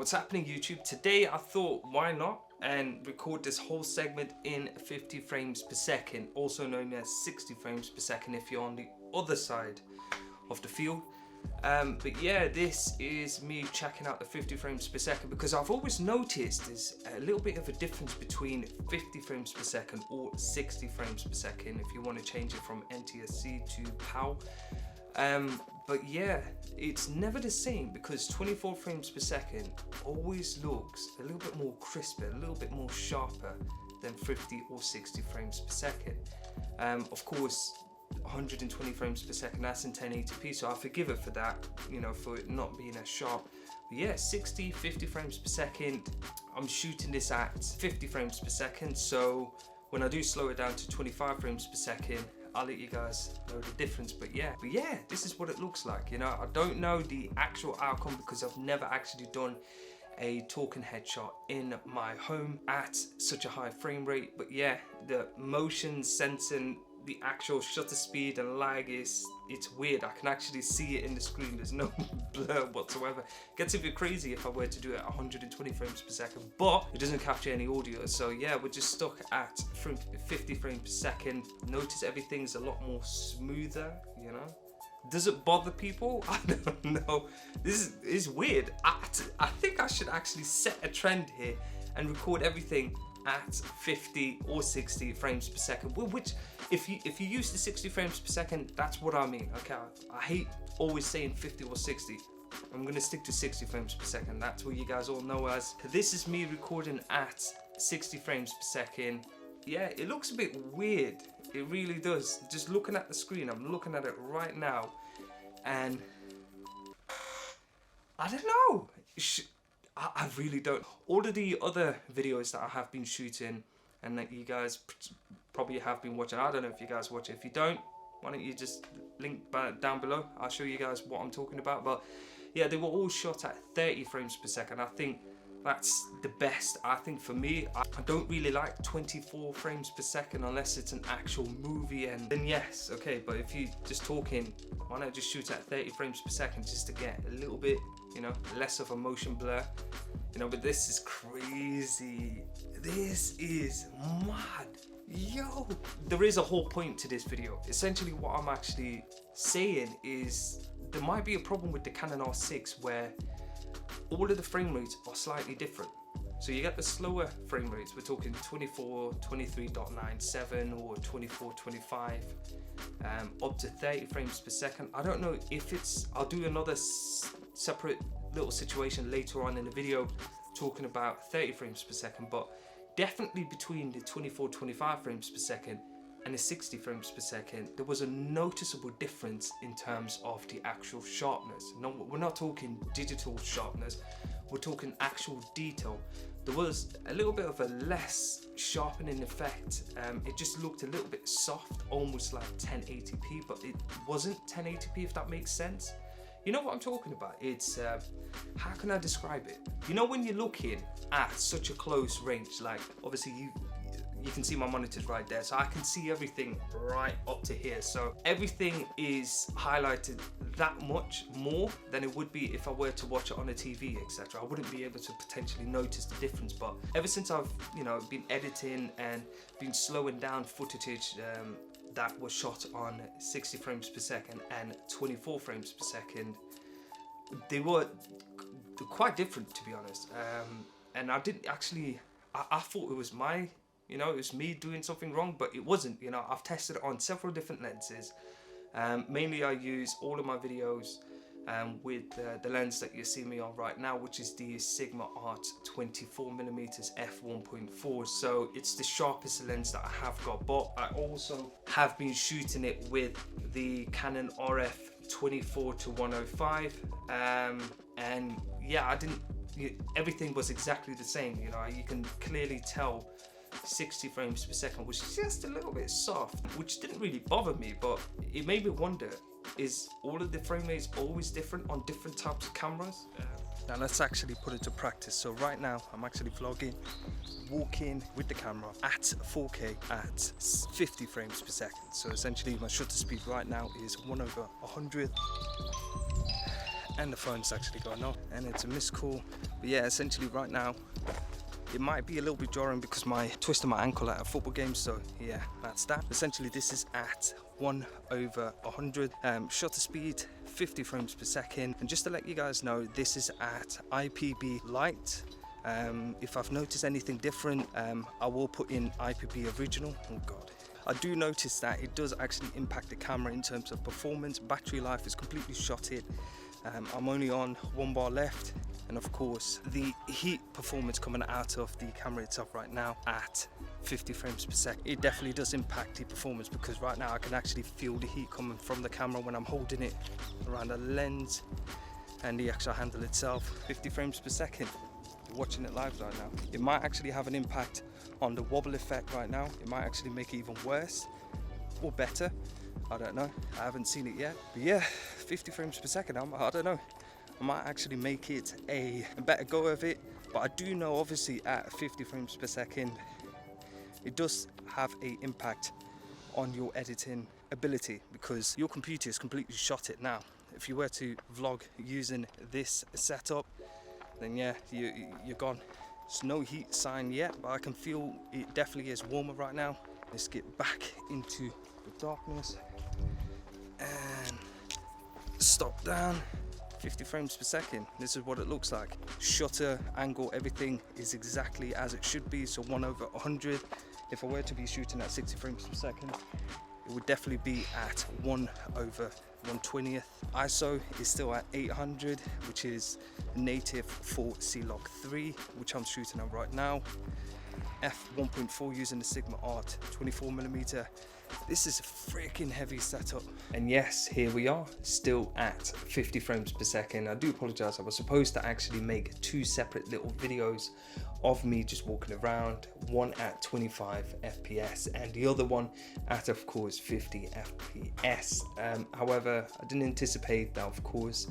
What's happening, YouTube? Today I thought why not and record this whole segment in 50 frames per second, also known as 60 frames per second if you're on the other side of the field. But yeah, this is me checking out the 50 frames per second because I've always noticed there's a little bit of a difference between 50 frames per second or 60 frames per second if you want to change it from NTSC to PAL. But yeah, it's never the same because 24 frames per second always looks a little bit more crisper, a little bit more sharper than 50 or 60 frames per second. Of course, 120 frames per second, that's in 1080p, so I forgive it for that, you know, for it not being as sharp. But yeah, 50 frames per second, I'm shooting this at 50 frames per second, so when I do slow it down to 25 frames per second, I'll let you guys know the difference. But yeah, this is what it looks like. You know, I don't know the actual outcome because I've never actually done a talking headshot in my home at such a high frame rate. But yeah, the motion sensing, the actual shutter speed and lag it's weird. I can actually see it in the screen. There's no blur whatsoever. It gets a bit crazy if I were to do it at 120 frames per second, but it doesn't capture any audio. So yeah, we're just stuck at 50 frames per second. Notice everything's a lot more smoother, you know. Does it bother people? I don't know. This is weird. I think I should actually set a trend here and record everything at 50 or 60 frames per second, which if you use the 60 frames per second, that's what I mean. Okay, I hate always saying 50 or 60. I'm gonna stick to 60 frames per second. That's what you guys all know as. This is me recording at 60 frames per second. Yeah, it looks a bit weird. It really does. Just looking at the screen, I'm looking at it right now, and I don't know. I really don't. All of the other videos that I have been shooting and that you guys probably have been watching, I don't know if you guys watch it. If you don't, why don't you just link down below? I'll show you guys what I'm talking about. But yeah, they were all shot at 30 frames per second. I think that's the best. I think for me, I don't really like 24 frames per second unless it's an actual movie, and then yes, okay. But if you just talking, why not just shoot at 30 frames per second just to get a little bit, you know, less of a motion blur, you know. But this is crazy. This is mad. Yo, there is a whole point to this video. Essentially what I'm actually saying is there might be a problem with the Canon R6 where all of the frame rates are slightly different. So you get the slower frame rates, we're talking 24, 23.97 or 24, 25, up to 30 frames per second. I don't know if it's, I'll do another separate little situation later on in the video talking about 30 frames per second, but definitely between the 24, 25 frames per second and the 60 frames per second, there was a noticeable difference in terms of the actual sharpness. No, we're not talking digital sharpness, we're talking actual detail. There was a little bit of a less sharpening effect. It just looked a little bit soft, almost like 1080p, but it wasn't 1080p, if that makes sense. You know what I'm talking about? It's, how can I describe it? You know when you're looking at such a close range, like obviously you can see my monitors right there, so I can see everything right up to here. So everything is highlighted that much more than it would be if I were to watch it on a TV, etc. I wouldn't be able to potentially notice the difference. But ever since I've, you know, been editing and been slowing down footage that was shot on 60 frames per second and 24 frames per second, they're quite different, to be honest. And I didn't actually, I thought it was my, you know, it was me doing something wrong, but it wasn't. You know, I've tested it on several different lenses. Mainly I use all of my videos with the lens that you see me on right now, which is the Sigma Art 24mm f1.4. So it's the sharpest lens that I have got, but I also have been shooting it with the Canon RF 24-105, and yeah, everything was exactly the same. You know, you can clearly tell 60 frames per second was just a little bit soft, which didn't really bother me, but it made me wonder, is all of the frame rates always different on different types of cameras? Now let's actually put it to practice. So right now I'm actually vlogging, walking with the camera at 4K at 50 frames per second. So essentially my shutter speed right now is 1/100, and the phone's actually going off, and it's a missed call But yeah, essentially right now, it might be a little bit jarring because my twisted my ankle at a football game, so yeah, that's that. Essentially this is at 1/100, shutter speed 50 frames per second, and just to let you guys know, this is at IPB light. If I've noticed anything different, I will put in IPB original. Oh god. I do notice that it does actually impact the camera in terms of performance. Battery life is completely shotted. I'm only on 1 bar left, and of course the heat performance coming out of the camera itself right now at 50 frames per second, it definitely does impact the performance, because right now I can actually feel the heat coming from the camera when I'm holding it around the lens and the actual handle itself. 50 frames per second, you're watching it live right now. It might actually have an impact on the wobble effect right now. It might actually make it even worse or better, I don't know, I haven't seen it yet. But yeah, 50 frames per second, I don't know, I might actually make it a better go of it. But I do know obviously at 50 frames per second, it does have an impact on your editing ability, because your computer is completely shot it now. If you were to vlog using this setup, then yeah, you're gone. There's no heat sign yet, but I can feel it definitely is warmer right now. Let's get back into the darkness and stop down. 50 frames per second, this is what it looks like. Shutter, angle, everything is exactly as it should be, so 1/100. If I were to be shooting at 60 frames per second, it would definitely be at 1/120th. ISO is still at 800, which is native for C-Log 3, which I'm shooting at right now. f1.4 using the Sigma Art 24mm. This is a freaking heavy setup. And yes, here we are, still at 50 frames per second. I do apologize, I was supposed to actually make 2 separate little videos of me just walking around, one at 25 FPS and the other one at, of course, 50 FPS. However, I didn't anticipate that, of course,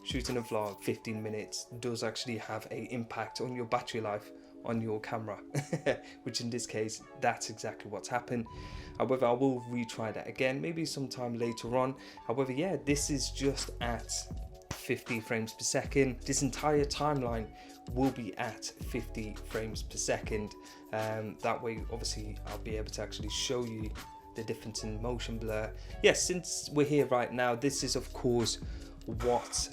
shooting a vlog 15 minutes does actually have an impact on your battery life on your camera, which in this case, that's exactly what's happened. However, I will retry that again, maybe sometime later on. However, yeah, this is just at 50 frames per second. This entire timeline will be at 50 frames per second. That way, obviously, I'll be able to actually show you the difference in motion blur. Yes, since we're here right now, this is, of course, what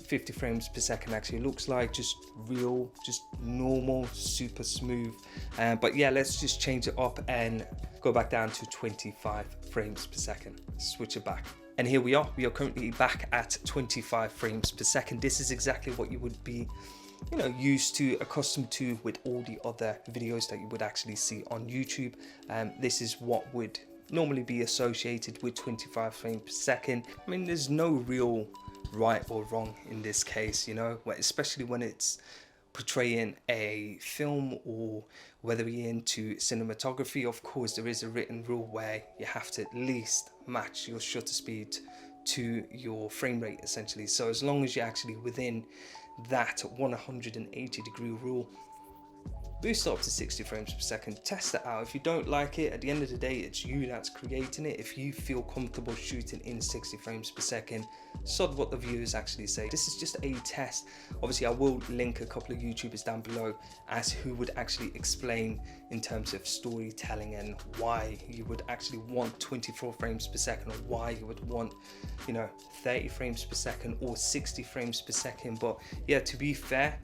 50 frames per second actually looks like. Just real, just normal, super smooth. But yeah, let's just change it up and go back down to 25 frames per second. Switch it back. And here we are currently back at 25 frames per second. This is exactly what you would be, you know, used to, accustomed to with all the other videos that you would actually see on YouTube. This is what would normally be associated with 25 frames per second. I mean, there's no real right or wrong in this case, you know, especially when it's portraying a film, or whether you're into cinematography. Of course, there is a written rule where you have to at least match your shutter speed to your frame rate, essentially. So as long as you're actually within that 180-degree rule, boost it up to 60 frames per second, test it out. If you don't like it, at the end of the day, it's you that's creating it. If you feel comfortable shooting in 60 frames per second, sod what the viewers actually say. This is just a test. Obviously, I will link a couple of YouTubers down below as who would actually explain in terms of storytelling and why you would actually want 24 frames per second, or why you would want, you know, 30 frames per second or 60 frames per second. But yeah, to be fair,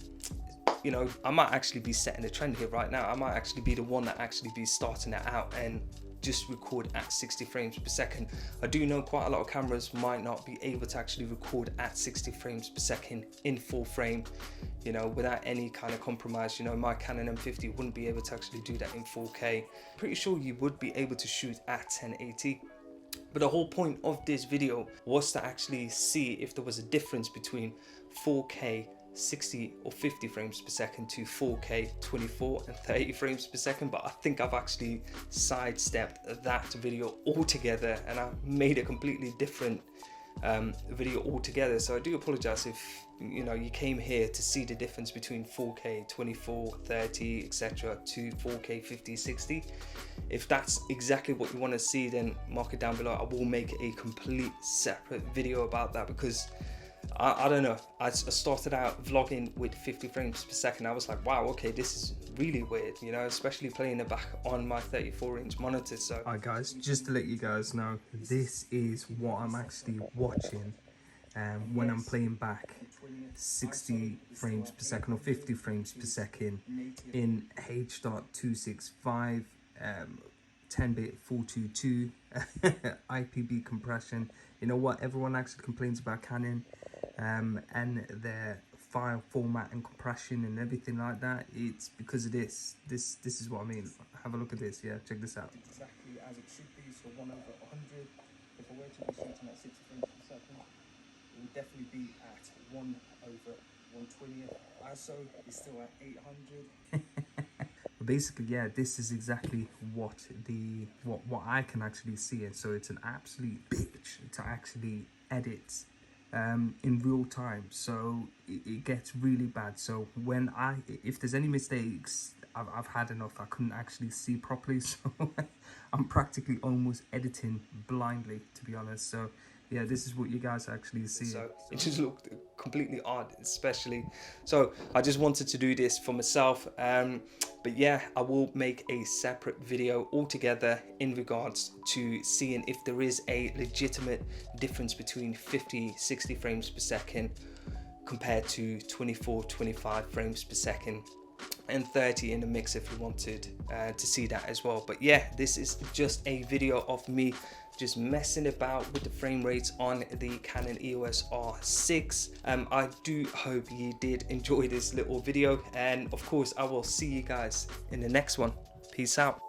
you know, I might actually be setting a trend here right now. I might actually be the one that actually be starting it out and just record at 60 frames per second. I do know quite a lot of cameras might not be able to actually record at 60 frames per second in full frame, you know, without any kind of compromise. You know, my Canon M50 wouldn't be able to actually do that in 4K. Pretty sure you would be able to shoot at 1080. But the whole point of this video was to actually see if there was a difference between 4K 60 or 50 frames per second to 4K 24 and 30 frames per second. But I think I've actually sidestepped that video altogether, and I made a completely different video altogether. So I do apologize if, you know, you came here to see the difference between 4K 24, 30, etc. to 4K 50, 60. If that's exactly what you want to see, then mark it down below. I will make a complete separate video about that, because I don't know, I started out vlogging with 50 frames per second. I was like, wow, okay, this is really weird, you know, especially playing it back on my 34-inch monitor. So alright guys, just to let you guys know, this is what I'm actually watching when I'm playing back 60 frames per second or 50 frames per second in H.265 10-bit 422 IPB compression. You know what, everyone actually complains about Canon and their file format and compression and everything like that. It's because of this is what I mean. Have a look at this. Yeah, check this out. Exactly as it should be, so 1/100. If I were to be shooting at 60 frames per second, it would definitely be at 1/120. ISO is still at 800. But basically, yeah, this is exactly what I can actually see it. So it's an absolute bitch to actually edit in real time. So it gets really bad. So when if there's any mistakes, I've had enough. I couldn't actually see properly, so I'm practically almost editing blindly, to be honest. So yeah, this is what you guys actually see. So it just looked completely odd, especially. So I just wanted to do this for myself. But yeah, I will make a separate video altogether in regards to seeing if there is a legitimate difference between 50-60 frames per second compared to 24-25 frames per second and 30 in the mix if you wanted to see that as well. But yeah, this is just a video of me just messing about with the frame rates on the Canon EOS R6. I do hope you did enjoy this little video, and of course I will see you guys in the next one. Peace out.